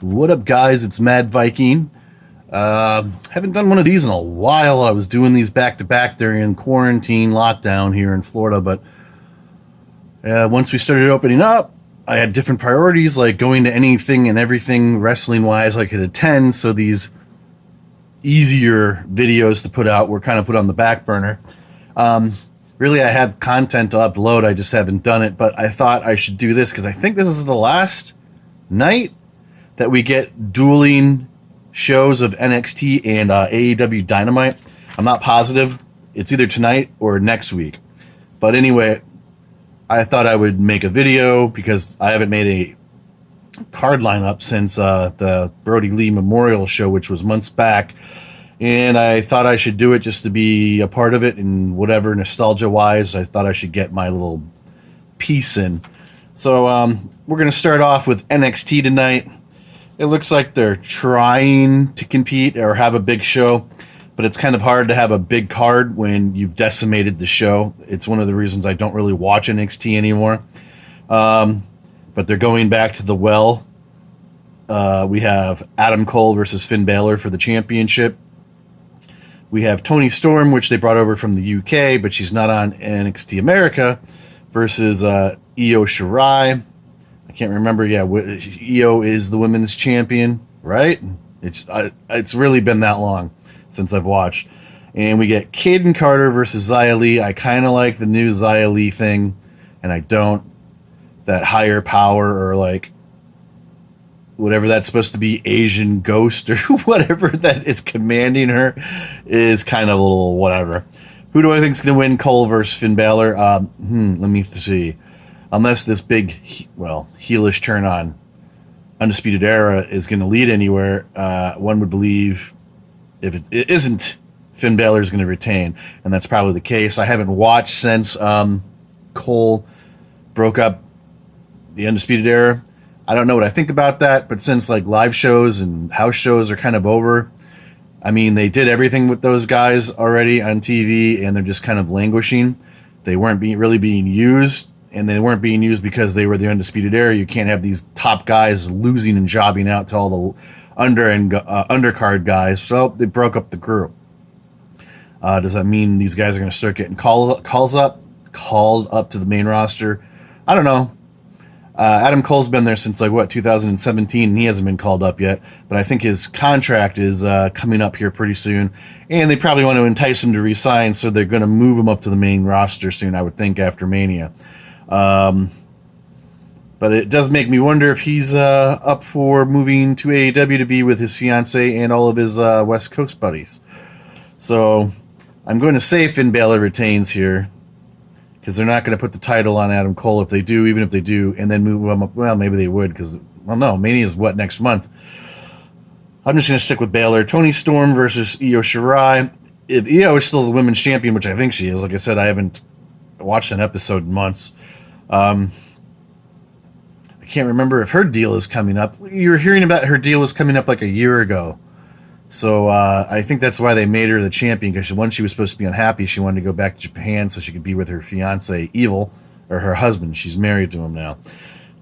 What up, guys? It's Mad Viking. Haven't done one of these in a while. I was doing these back to back during quarantine lockdown here in Florida, but once we started opening up, I had different priorities, like going to anything and everything wrestling wise I could attend. So these easier videos to put out were kind of put on the back burner. Really, I have content to upload. I just haven't done it, but I thought I should do this because I think this is the last night that we get dueling shows of NXT and AEW Dynamite. I'm not positive. It's either tonight or next week. But anyway, I thought I would make a video because I haven't made a card lineup since the Brody Lee Memorial show, which was months back. And I thought I should do it just to be a part of it, and whatever nostalgia-wise, I thought I should get my little piece in. So we're going to start off with NXT tonight. It looks like they're trying to compete or have a big show, but it's kind of hard to have a big card when you've decimated the show. It's one of the reasons I don't really watch NXT anymore. But they're going back to the well. We have Adam Cole versus Finn Balor for the championship. We have Toni Storm, which they brought over from the UK, but she's not on NXT America, versus Io Shirai. I can't remember. Yeah, Io is the women's champion, right? It's really been that long since I've watched. And we get Kayden Carter versus Xia Lee. I kind of like the new Xia Lee thing, and I don't. That higher power, or like whatever that's supposed to be, Asian ghost or whatever that is commanding her, is kind of a little whatever. Who do I think is going to win, Cole versus Finn Balor? Let me see. Unless this big, heelish turn on Undisputed Era is going to lead anywhere, one would believe if it isn't, Finn Balor is going to retain, and that's probably the case. I haven't watched since Cole broke up the Undisputed Era. I don't know what I think about that, but since like live shows and house shows are kind of over, I mean, they did everything with those guys already on TV, and they're just kind of languishing. They weren't really being used. And they weren't being used because they were the Undisputed Era. You can't have these top guys losing and jobbing out to all the undercard guys. So they broke up the group. Does that mean these guys are going to start getting called up to the main roster? I don't know. Adam Cole's been there since 2017, and he hasn't been called up yet. But I think his contract is coming up here pretty soon, and they probably want to entice him to resign, so they're going to move him up to the main roster soon, I would think, after Mania. But it does make me wonder if he's up for moving to AEW to be with his fiance and all of his West Coast buddies. So I'm going to say Finn Balor retains here, because they're not going to put the title on Adam Cole if they do, even if they do, and then move him up. Well, maybe they would, because, no, Mania is next month? I'm just going to stick with Balor. Toni Storm versus Io Shirai. If Io is still the women's champion, which I think she is, like I said, I haven't watched an episode in months. I can't remember if her deal is coming up. You were hearing about her deal was coming up like a year ago. So I think that's why they made her the champion, because once she was supposed to be unhappy, she wanted to go back to Japan so she could be with her fiance, Evil, or her husband. She's married to him now.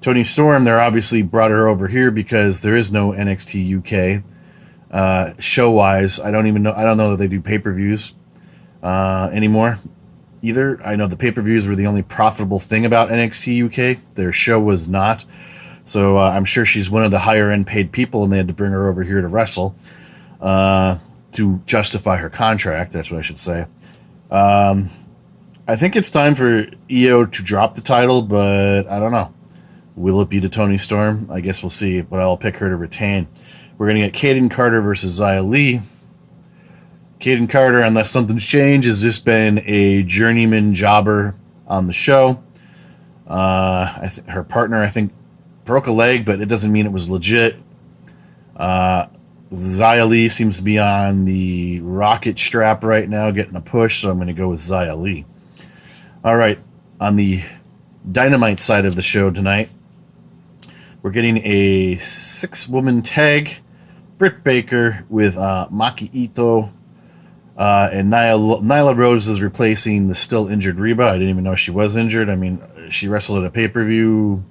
Toni Storm, they're obviously brought her over here because there is no NXT UK show-wise. I don't know that they do pay-per-views anymore either. I know the pay-per-views were the only profitable thing about NXT UK. Their show was not. So I'm sure she's one of the higher-end paid people, and they had to bring her over here to wrestle to justify her contract. That's what I should say. I think it's time for Io to drop the title, but I don't know. Will it be to Toni Storm? I guess we'll see, but I'll pick her to retain. We're going to get Kaden Carter versus Xia Lee. Kaden Carter, unless something's changed, has just been a journeyman jobber on the show. Her partner, I think, broke a leg, but it doesn't mean it was legit. Xia Lee seems to be on the rocket strap right now, getting a push, so I'm going to go with Xia Lee. All right, on the Dynamite side of the show tonight, we're getting a 6-woman tag. Britt Baker with Maki Ito and Nyla Rose is replacing the still injured Reba. I didn't even know she was injured. I mean, she wrestled at a pay-per-view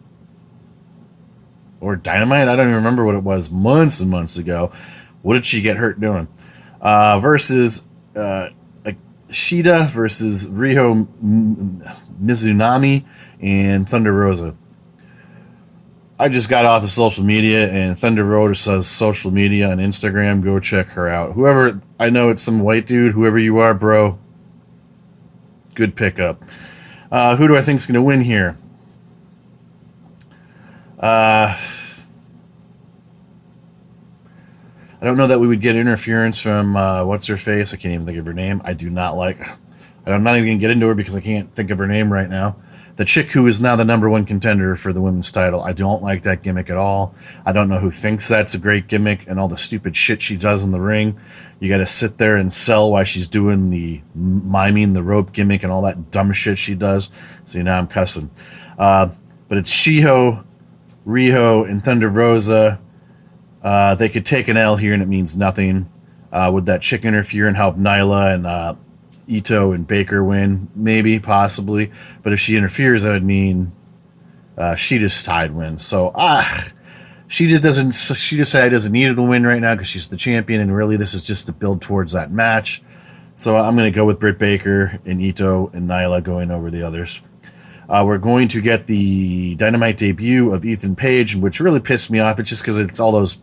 or Dynamite. I don't even remember what it was, months and months ago. What did she get hurt doing? Versus like Shida versus Riho Mizunami and Thunder Rosa. I just got off of social media, and Thunder Rosa says social media on Instagram. Go check her out. Whoever, I know it's some white dude, whoever you are, bro. Good pickup. Who do I think is going to win here? I don't know that we would get interference from what's her face. I can't even think of her name. I do not like. I'm not even going to get into her because I can't think of her name right now. The chick who is now the number one contender for the women's title. I don't like that gimmick at all. I don't know who thinks that's a great gimmick, and all the stupid shit she does in the ring. You got to sit there and sell while she's doing the miming the rope gimmick and all that dumb shit she does. See, now I'm cussing. But it's Riho, and Thunder Rosa. They could take an L here and it means nothing. Would that chick interfere and help Nyla and Ito and Baker win? Maybe, possibly. But if she interferes, that would mean she just tied wins. So, she decided doesn't need the win right now because she's the champion, and really this is just to build towards that match. So I'm going to go with Britt Baker and Ito and Nyla going over the others. We're going to get the Dynamite debut of Ethan Page, which really pissed me off. It's just because it's all those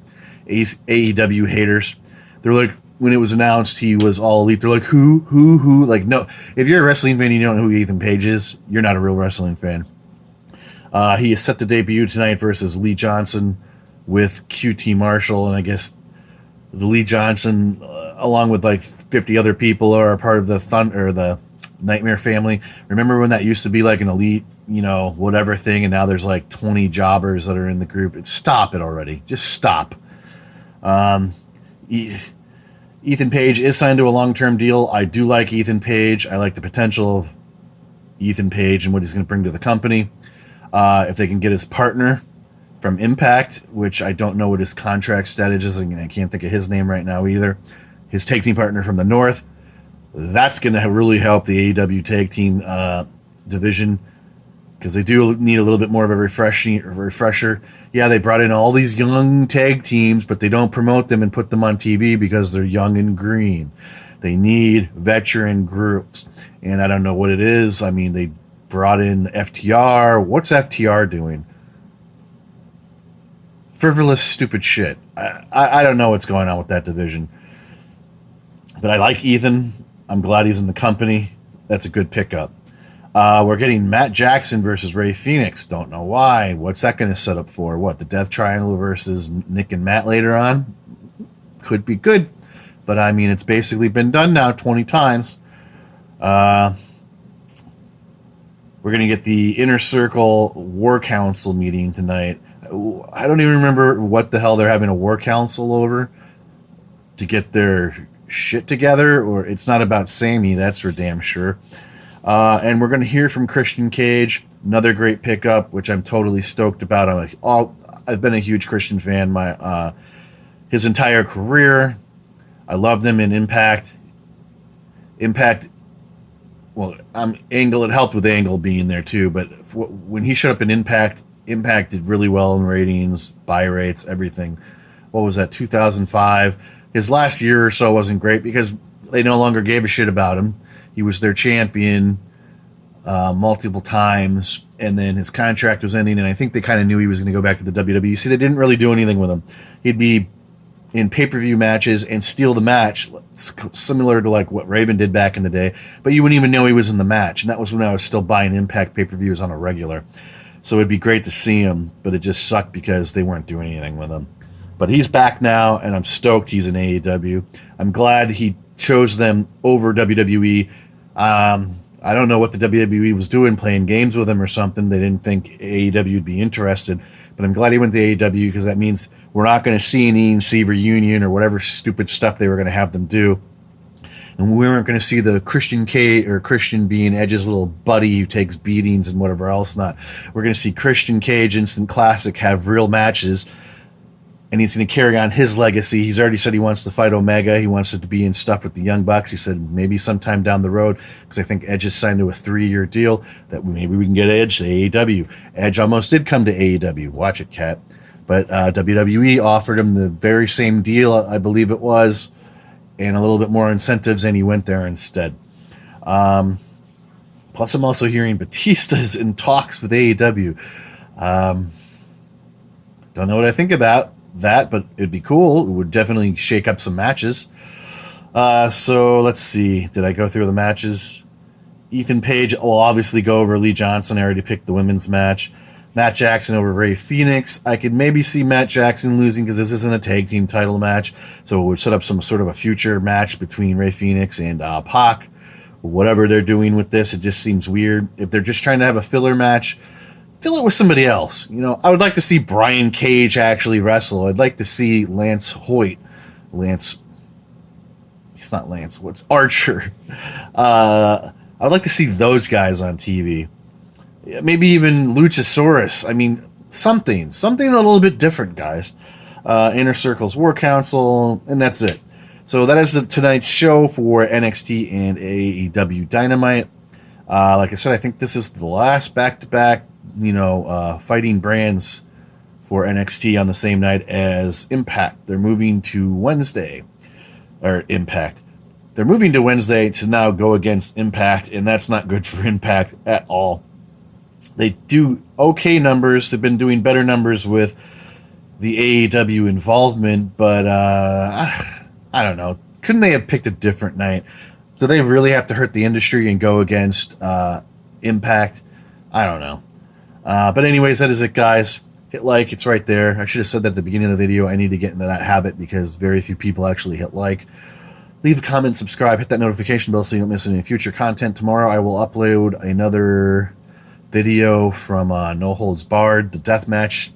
AEW haters. They're like, when it was announced he was all elite, they're like, who? Like, no. If you're a wrestling fan and you don't know who Ethan Page is, you're not a real wrestling fan. He is set to debut tonight versus Lee Johnson with QT Marshall, and I guess the Lee Johnson, along with like 50 other people, are a part of the Nightmare family. Remember when that used to be like an elite, whatever thing, and now there's like 20 jobbers that are in the group? Stop it already. Just stop. Ethan Page is signed to a long-term deal. I do like Ethan Page. I like the potential of Ethan Page and what he's going to bring to the company. If they can get his partner from Impact, which I don't know what his contract status is, and I can't think of his name right now either. His tag team partner from the North, that's going to really help the AEW tag team division, because they do need a little bit more of a refresher. Yeah, they brought in all these young tag teams, but they don't promote them and put them on TV because they're young and green. They need veteran groups, and I don't know what it is. I mean, they brought in FTR. What's FTR doing? Frivolous, stupid shit. I don't know what's going on with that division. But I like Ethan. I'm glad he's in the company. That's a good pickup. We're getting Matt Jackson versus Ray Phoenix. Don't know why. What's that going to set up for? What, the Death Triangle versus Nick and Matt later on? Could be good. But, I mean, it's basically been done now 20 times. We're going to get the Inner Circle War Council meeting tonight. I don't even remember what the hell they're having a War Council over to get their shit together. Or it's not about Sammy, that's for damn sure. And we're going to hear from Christian Cage, another great pickup, which I'm totally stoked about. I've been a huge Christian fan his entire career. I loved him in Impact. Well, Angle, it helped with Angle being there too, but when he showed up in Impact did really well in ratings, buy rates, everything. What was that, 2005? His last year or so wasn't great because they no longer gave a shit about him. He was their champion multiple times, and then his contract was ending, and I think they kind of knew he was going to go back to the WWE. See, they didn't really do anything with him. He'd be in pay-per-view matches and steal the match, similar to like what Raven did back in the day, but you wouldn't even know he was in the match, and that was when I was still buying Impact pay-per-views on a regular. So it'd be great to see him, but it just sucked because they weren't doing anything with him. But he's back now, and I'm stoked he's in AEW. I'm glad he chose them over WWE. I don't know what the WWE was doing, playing games with him or something. They didn't think AEW would be interested. But I'm glad he went to AEW because that means we're not going to see an ENC reunion or whatever stupid stuff they were going to have them do. And we weren't going to see the Christian being Edge's little buddy who takes beatings and whatever else not. We're going to see Christian Cage, Instant Classic, have real matches. And he's going to carry on his legacy. He's already said he wants to fight Omega. He wants it to be in stuff with the Young Bucks. He said maybe sometime down the road, because I think Edge has signed to a 3-year deal, that maybe we can get Edge to AEW. Edge almost did come to AEW. Watch it, Cat. But WWE offered him the very same deal, I believe it was, and a little bit more incentives, and he went there instead. Plus, I'm also hearing Batista's in talks with AEW. Don't know what I think about that, but it'd be cool. It would definitely shake up some matches. So let's see. Did I go through the matches? Ethan Page will obviously go over Lee Johnson. I already picked the women's match. Matt Jackson over Ray Phoenix. I could maybe see Matt Jackson losing because this isn't a tag team title match. So it would set up some sort of a future match between Ray Phoenix and Pac. Whatever they're doing with this, it just seems weird. If they're just trying to have a filler match, fill it with somebody else. You know, I would like to see Brian Cage actually wrestle. I'd like to see Lance Hoyt. He's not Lance. What's Archer? I'd like to see those guys on TV. Maybe even Luchasaurus. I mean, something a little bit different, guys. Inner Circle's War Council, and that's it. So that is tonight's show for NXT and AEW Dynamite. Like I said, I think this is the last back-to-back, fighting brands for NXT on the same night as Impact. They're moving to Wednesday. Or Impact. They're moving to Wednesday to now go against Impact, and that's not good for Impact at all. They do okay numbers. They've been doing better numbers with the AEW involvement, but I don't know. Couldn't they have picked a different night? Do they really have to hurt the industry and go against Impact? I don't know. But anyways, that is it, guys. Hit like. It's right there. I should have said that at the beginning of the video. I need to get into that habit because very few people actually hit like. Leave a comment, subscribe, hit that notification bell so you don't miss any future content. Tomorrow I will upload another video from No Holds Barred, the deathmatch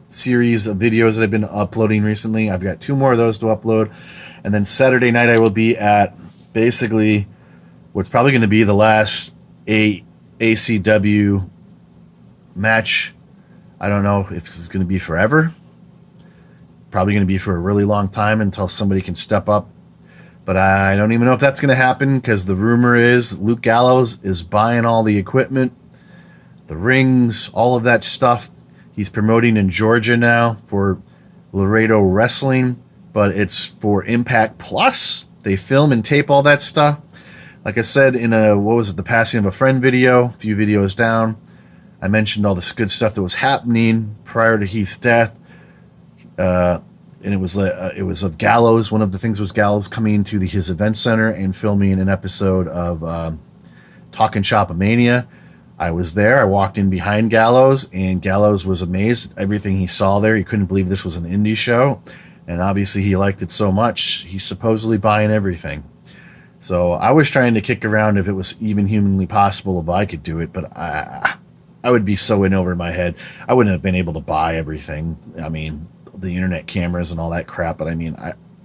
series of videos that I've been uploading recently. I've got 2 more of those to upload. And then Saturday night I will be at basically what's probably going to be the last ACW match. I don't know if it's going to be forever. Probably going to be for a really long time until somebody can step up. But I don't even know if that's going to happen because the rumor is Luke Gallows is buying all the equipment, the rings, all of that stuff. He's promoting in Georgia now for Laredo Wrestling, but it's for Impact Plus. They film and tape all that stuff. Like I said in the Passing of a Friend video, a few videos down, I mentioned all this good stuff that was happening prior to Heath's death. And it was of Gallows. One of the things was Gallows coming to his event center and filming an episode of Talkin' Shop-A-Mania. I was there. I walked in behind Gallows, and Gallows was amazed at everything he saw there. He couldn't believe this was an indie show, and obviously he liked it so much, he's supposedly buying everything. So I was trying to kick around if it was even humanly possible if I could do it, but I would be so in over my head. I wouldn't have been able to buy everything. I mean, the internet cameras and all that crap, but I mean,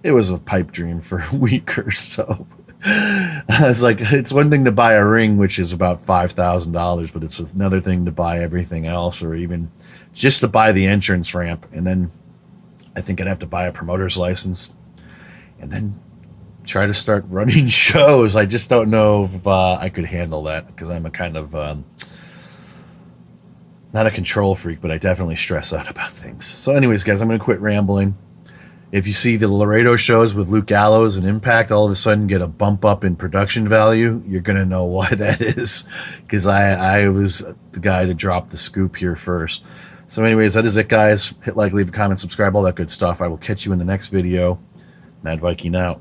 it was a pipe dream for a week or so. It's like, it's one thing to buy a ring, which is about $5,000, but it's another thing to buy everything else, or even just to buy the entrance ramp. And then I think I'd have to buy a promoter's license and then try to start running shows. I just don't know if I could handle that because I'm a kind of not a control freak, but I definitely stress out about things. So anyways, guys, I'm going to quit rambling. If you see the Laredo shows with Luke Gallows and Impact all of a sudden get a bump up in production value, you're going to know why that is, because I was the guy to drop the scoop here first. So anyways, that is it, guys. Hit like, leave a comment, subscribe, all that good stuff. I will catch you in the next video. Mad Viking out.